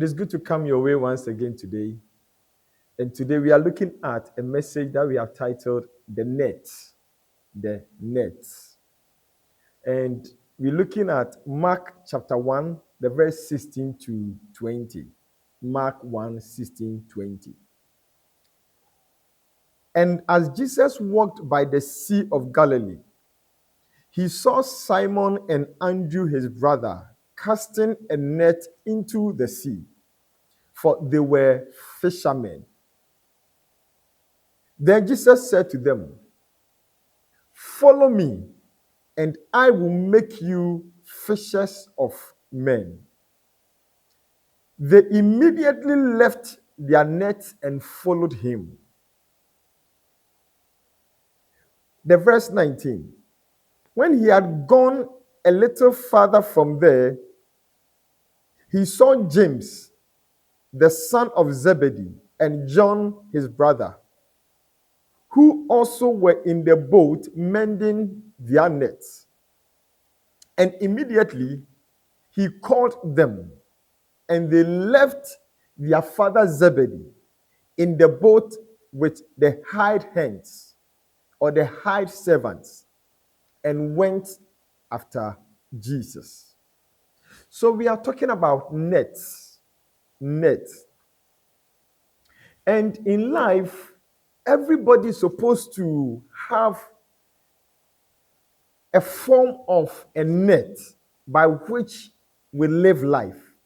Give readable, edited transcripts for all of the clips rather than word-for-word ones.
It is good to come your way once again today. And today we are looking at a message that we have titled The Net. The Net. And we're looking at Mark chapter 1, the verse 16 to 20. Mark 1, 16, 20. And as Jesus walked by the Sea of Galilee, he saw Simon and Andrew, his brother, casting a net into the sea, for they were fishermen. Then Jesus said to them, "Follow me, and I will make you fishers of men." They immediately left their nets and followed him. The verse 19. When he had gone a little farther from there, he saw James, the son of Zebedee, and John, his brother, who also were in the boat mending their nets. And immediately he called them, and they left their father Zebedee in the boat with the hired hands or the hired servants and went after Jesus. So we are talking about nets. Nets. And in life, everybody is supposed to have a form of a net by which we live life.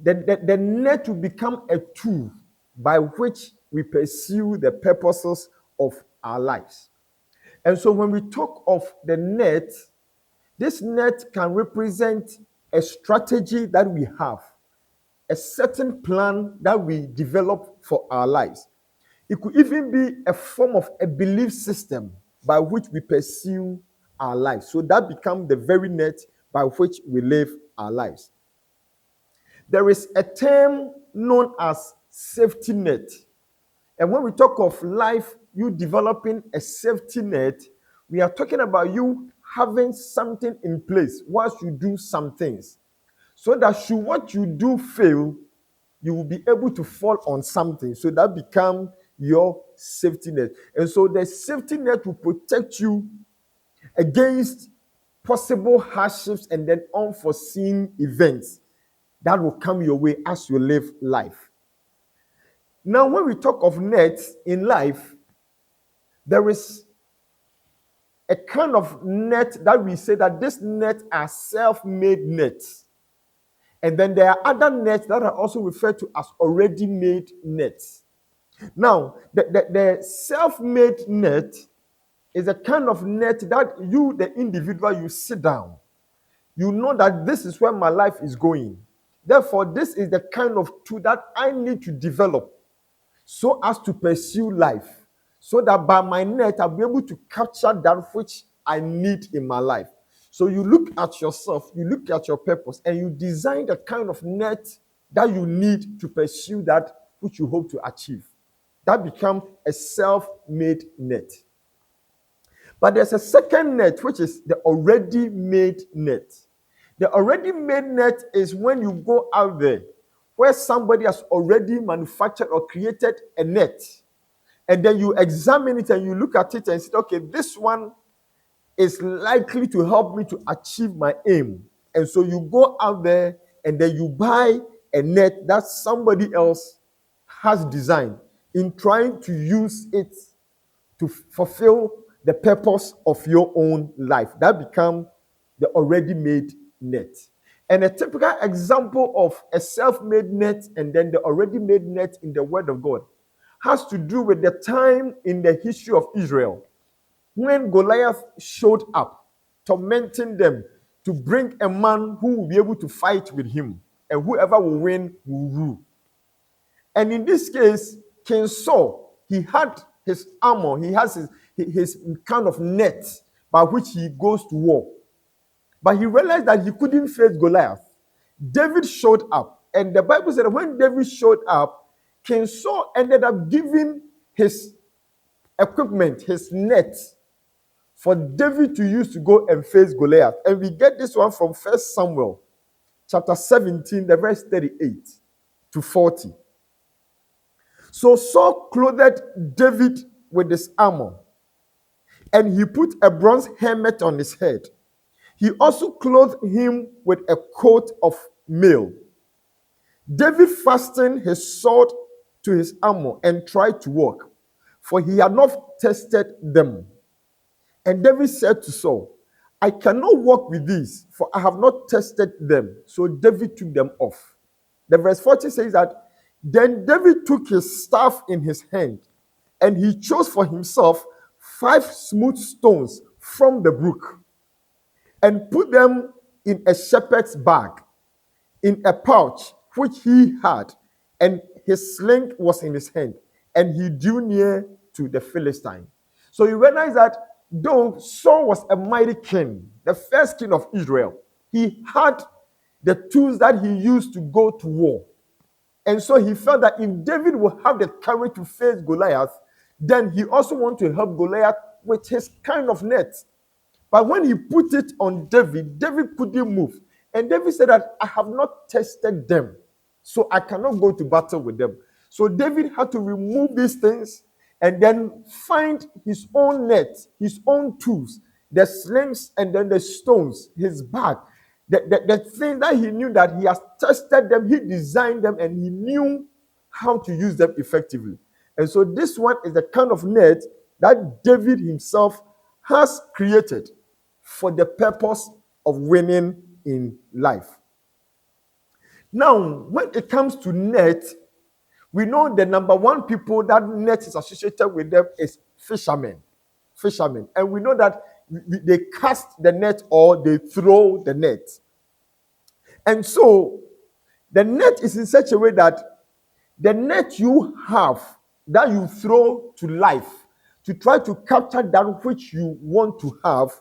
The net will become a tool by which we pursue the purposes of our lives. And so when we talk of the net, this net can represent a strategy that we have, a certain plan that we develop for our lives. It could even be a form of a belief system by which we pursue our lives. So that becomes the very net by which we live our lives. There is a term known as safety net. And when we talk of life, you developing a safety net, we are talking about you having something in place whilst you do some things. So that should what you do fail, you will be able to fall on something. So that becomes your safety net. And so the safety net will protect you against possible hardships and then unforeseen events that will come your way as you live life. Now, when we talk of nets in life, there is a kind of net that we say that this net are self-made nets. And then there are other nets that are also referred to as already made nets. Now, the self-made net is a kind of net that you, the individual, you sit down. You know that this is where my life is going. Therefore, this is the kind of tool that I need to develop so as to pursue life, so that by my net, I'll be able to capture that which I need in my life. So you look at yourself, you look at your purpose, and you design the kind of net that you need to pursue that which you hope to achieve. That becomes a self-made net. But there's a second net, which is the already made net. The already made net is when you go out there where somebody has already manufactured or created a net, and then you examine it and you look at it and say, okay, this one is likely to help me to achieve my aim. And so you go out there and then you buy a net that somebody else has designed in trying to use it to fulfill the purpose of your own life. That becomes the already made net. And a typical example of a self-made net and then the already made net in the Word of God has to do with the time in the history of Israel when Goliath showed up, tormenting them to bring a man who will be able to fight with him, and whoever will win will rule. And in this case, King Saul, he had his armor, he has his kind of net by which he goes to war. But he realized that he couldn't face Goliath. David showed up, and the Bible said that when David showed up, King Saul ended up giving his equipment, his net, for David to use to go and face Goliath. And we get this one from 1 Samuel chapter 17, the verse 38 to 40. So Saul clothed David with his armor, and he put a bronze helmet on his head. He also clothed him with a coat of mail. David fastened his sword to his armor and tried to walk, for he had not tested them. And David said to Saul, I cannot walk with these, for I have not tested them. So David took them off. The verse 40 says that, then David took his staff in his hand, and he chose for himself 5 smooth stones from the brook, and put them in a shepherd's bag, in a pouch which he had, and his sling was in his hand, and he drew near to the Philistine. So you realize that though Saul was a mighty king, the first king of Israel, he had the tools that he used to go to war. And so he felt that if David would have the courage to face Goliath, then he also wanted to help Goliath with his kind of net. But when he put it on David, David couldn't move. And David said that I have not tested them, so I cannot go to battle with them. So David had to remove these things and then find his own net, his own tools, the slings and then the stones, his bag, the thing that he knew that he has tested them, he designed them, and he knew how to use them effectively. And so this one is the kind of net that David himself has created for the purpose of winning in life. Now, when it comes to net, we know the number one people that net is associated with them is fishermen. Fishermen. And we know that they cast the net or they throw the net. And so the net is in such a way that the net you have that you throw to life to try to capture that which you want to have,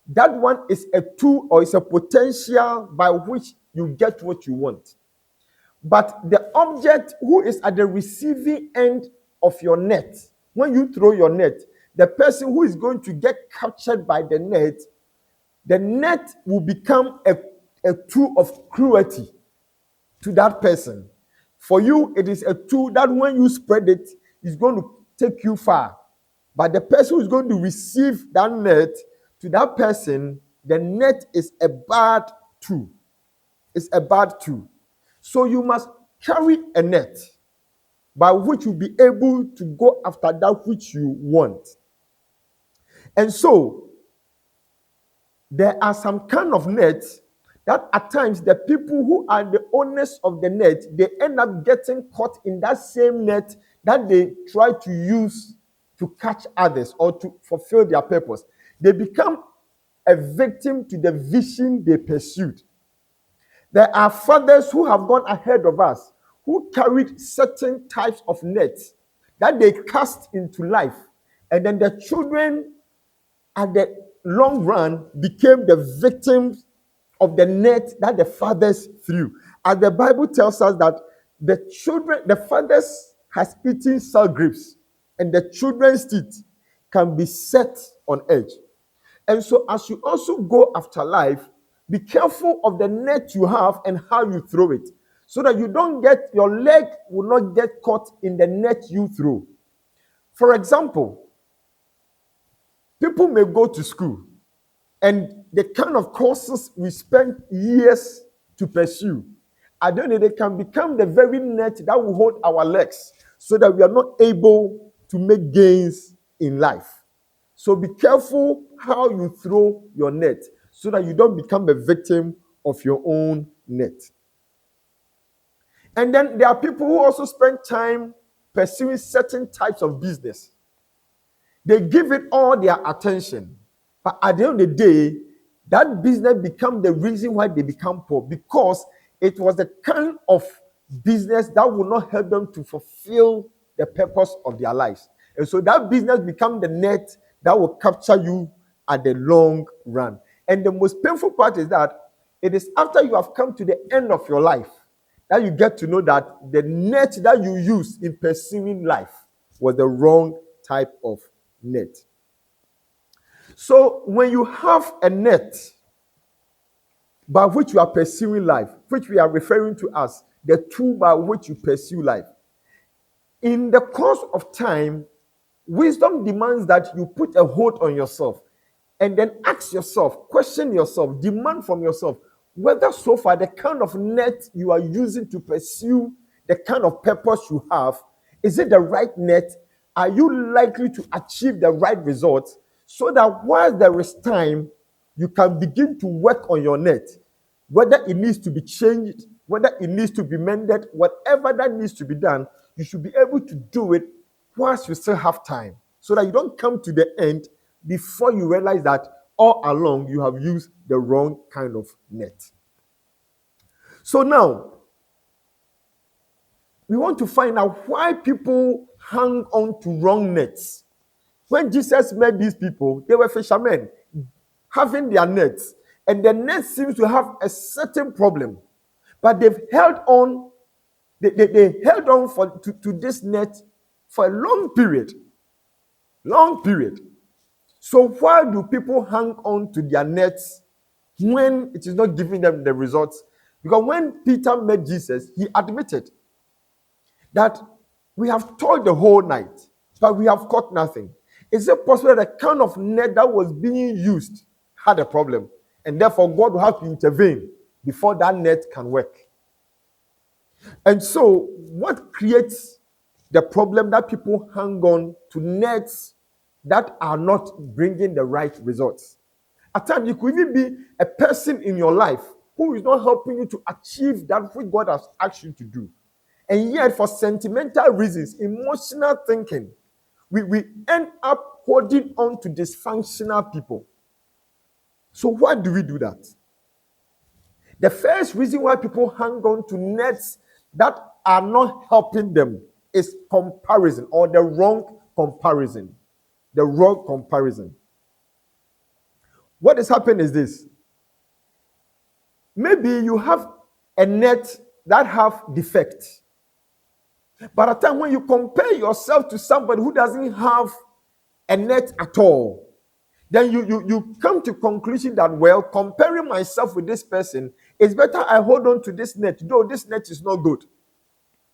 that one is a tool or is a potential by which you get what you want. But the object who is at the receiving end of your net, when you throw your net, the person who is going to get captured by the net will become a tool of cruelty to that person. For you, it is a tool that when you spread it, is going to take you far. But the person who is going to receive that net, to that person, the net is a bad tool. It's a bad tool. So you must carry a net by which you'll be able to go after that which you want. And so there are some kind of nets that at times the people who are the owners of the net, they end up getting caught in that same net that they try to use to catch others or to fulfill their purpose. They become a victim to the vision they pursued. There are fathers who have gone ahead of us who carried certain types of nets that they cast into life, and then the children at the long run became the victims of the net that the fathers threw. As the Bible tells us that the fathers has eaten sour grapes, and the children's teeth can be set on edge. And so as you also go after life, be careful of the net you have and how you throw it, so that your leg will not get caught in the net you throw. For example, people may go to school, and the kind of courses we spend years to pursue, I don't know, they can become the very net that will hold our legs so that we are not able to make gains in life. So be careful how you throw your net so that you don't become a victim of your own net. And then there are people who also spend time pursuing certain types of business. They give it all their attention. But at the end of the day, that business becomes the reason why they become poor, because it was the kind of business that will not help them to fulfill the purpose of their lives. And so that business becomes the net that will capture you at the long run. And the most painful part is that it is after you have come to the end of your life that you get to know that the net that you used in pursuing life was the wrong type of net. So when you have a net, by which you are pursuing life, which we are referring to as the tool by which you pursue life. In the course of time, wisdom demands that you put a hold on yourself and then ask yourself, question yourself, demand from yourself whether so far the kind of net you are using to pursue the kind of purpose you have, is it the right net? Are you likely to achieve the right results so that while there is time, you can begin to work on your net, whether it needs to be changed, whether it needs to be mended, whatever that needs to be done, you should be able to do it whilst you still have time, so that you don't come to the end before you realize that all along you have used the wrong kind of net. So now, we want to find out why people hang on to wrong nets. When Jesus met these people, they were fishermen having their nets, and the net seems to have a certain problem, but they've held on. They held on to this net for a long period. Long period. So why do people hang on to their nets when it is not giving them the results? Because when Peter met Jesus, he admitted that we have toiled the whole night, but we have caught nothing. Is it possible that the kind of net that was being used had a problem, and therefore God will have to intervene before that net can work? And so, what creates the problem that people hang on to nets that are not bringing the right results? At times, it could even be a person in your life who is not helping you to achieve that which God has asked you to do. And yet, for sentimental reasons, emotional thinking, we end up holding on to dysfunctional people. So why do we do that? The first reason why people hang on to nets that are not helping them is comparison, or the wrong comparison. The wrong comparison. What is happening is this. Maybe you have a net that have defects. But at the time when you compare yourself to somebody who doesn't have a net at all, then you come to conclusion that, well, comparing myself with this person, it's better I hold on to this net, though this net is not good.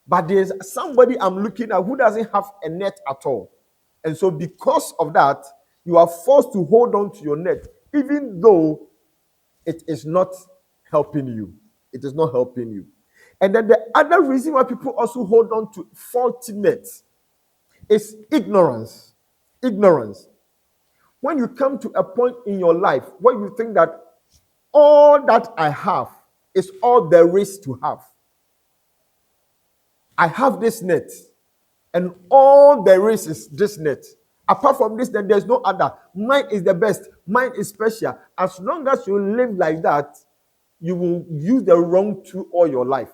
But there's somebody I'm looking at who doesn't have a net at all. And so because of that, you are forced to hold on to your net, even though it is not helping you. It is not helping you. And then the other reason why people also hold on to faulty nets is ignorance. Ignorance. When you come to a point in your life where you think that all that I have is all there is to have. I have this net, and all there is this net. Apart from this net, there's no other. Mine is the best. Mine is special. As long as you live like that, you will use the wrong tool all your life.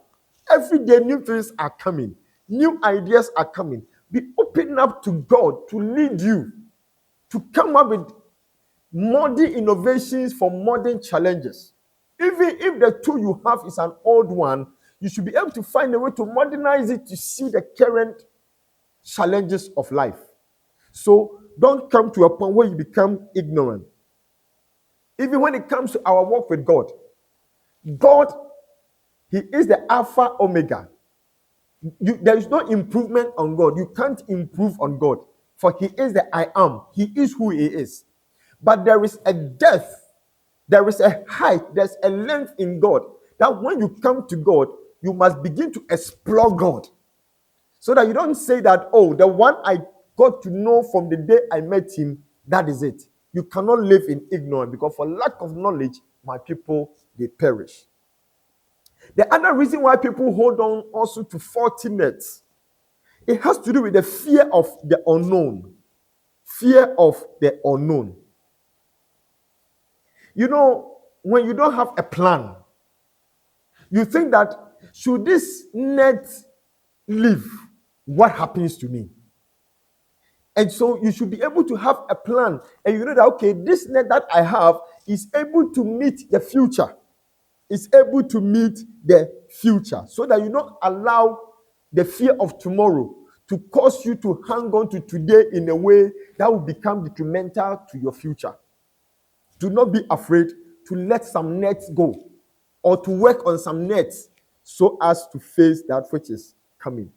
Every day, new things are coming. New ideas are coming. Be open up to God to lead you, to come up with modern innovations for modern challenges. Even if the tool you have is an old one, you should be able to find a way to modernize it to see the current challenges of life. So don't come to a point where you become ignorant. Even when it comes to our walk with God, God, He is the Alpha Omega. There is no improvement on God. You can't improve on God, for He is the I am. He is who He is. But there is a depth, there is a height, there's a length in God that when you come to God, you must begin to explore God. So that you don't say that, oh, the one I got to know from the day I met him, that is it. You cannot live in ignorance, because for lack of knowledge, my people, they perish. The other reason why people hold on also to faulty nets, it has to do with the fear of the unknown. Fear of the unknown. You know, when you don't have a plan, you think that, should this net leave, what happens to me? And so you should be able to have a plan, and you know that, okay, this net that I have is able to meet the future. It's able to meet the future, so that you don't allow the fear of tomorrow to cause you to hang on to today in a way that will become detrimental to your future. Do not be afraid to let some nets go. or to work on some nets so as to face that which is coming.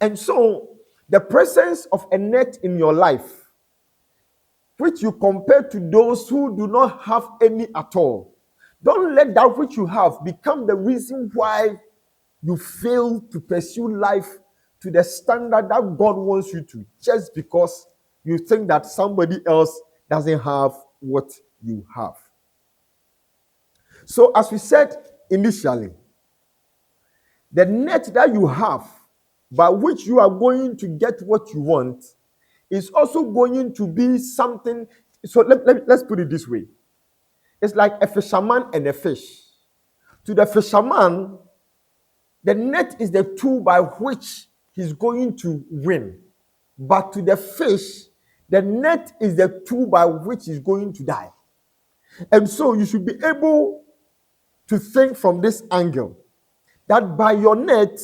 And so, the presence of a net in your life, which you compare to those who do not have any at all, don't let that which you have become the reason why you fail to pursue life to the standard that God wants you to, just because you think that somebody else doesn't have what you have. So, as we said initially, the net that you have by which you are going to get what you want is also going to be something. So, let's put it this way: it's like a fisherman and a fish. To the fisherman, the net is the tool by which he's going to win. But to the fish, the net is the tool by which he's going to die. And so you should be able to think from this angle that by your net,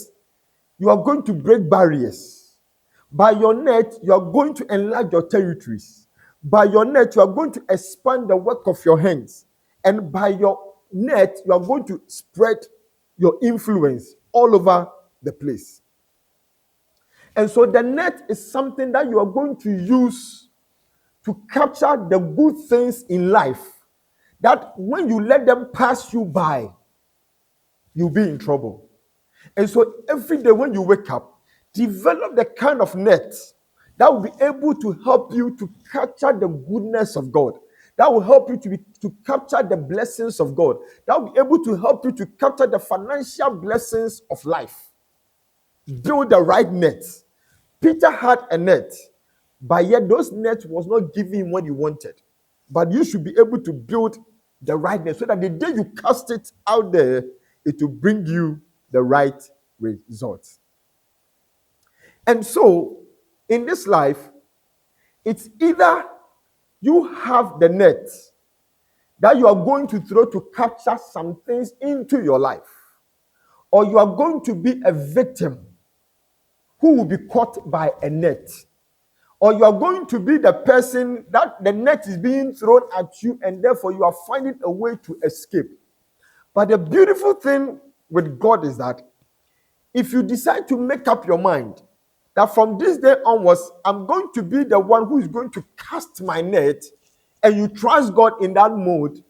you are going to break barriers. By your net, you are going to enlarge your territories. By your net, you are going to expand the work of your hands. And by your net, you are going to spread your influence all over the place. And so the net is something that you are going to use to capture the good things in life, that when you let them pass you by, you'll be in trouble. And so every day when you wake up, develop the kind of net that will be able to help you to capture the goodness of God. That will help you to capture the blessings of God. That will be able to help you to capture the financial blessings of life. Build the right net. Peter had a net, but yet those nets was not giving him what he wanted. But you should be able to build the right net so that the day you cast it out there, it will bring you the right results. And so, in this life, it's either you have the net that you are going to throw to capture some things into your life, or you are going to be a victim who will be caught by a net, or you are going to be the person that the net is being thrown at you and therefore you are finding a way to escape. But the beautiful thing with God is that if you decide to make up your mind that from this day onwards, I'm going to be the one who is going to cast my net, and you trust God in that mode,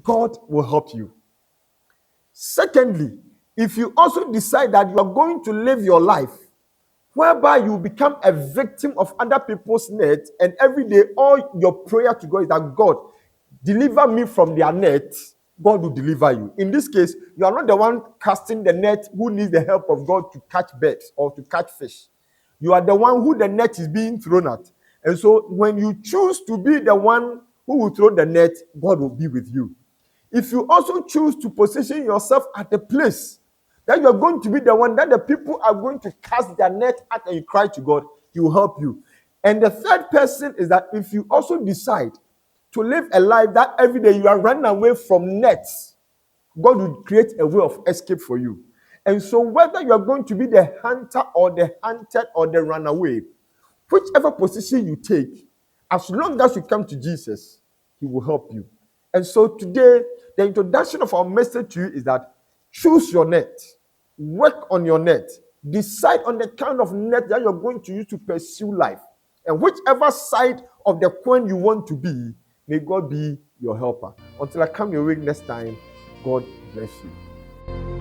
God will help you. Secondly, if you also decide that you are going to live your life whereby you become a victim of other people's net, and every day all your prayer to God is that God, deliver me from their net, God will deliver you. In this case, you are not the one casting the net who needs the help of God to catch birds or to catch fish. You are the one who the net is being thrown at. And so when you choose to be the one who will throw the net, God will be with you. If you also choose to position yourself at a place that you are going to be the one that the people are going to cast their net at and you cry to God, He will help you. And the third person is that if you also decide to live a life that every day you are running away from nets, God will create a way of escape for you. And so whether you are going to be the hunter or the hunted or the runaway, whichever position you take, as long as you come to Jesus, He will help you. And so today, the introduction of our message to you is that choose your net, work on your net, decide on the kind of net that you're going to use to pursue life. And whichever side of the coin you want to be, may God be your helper. Until I come your way next time, God bless you.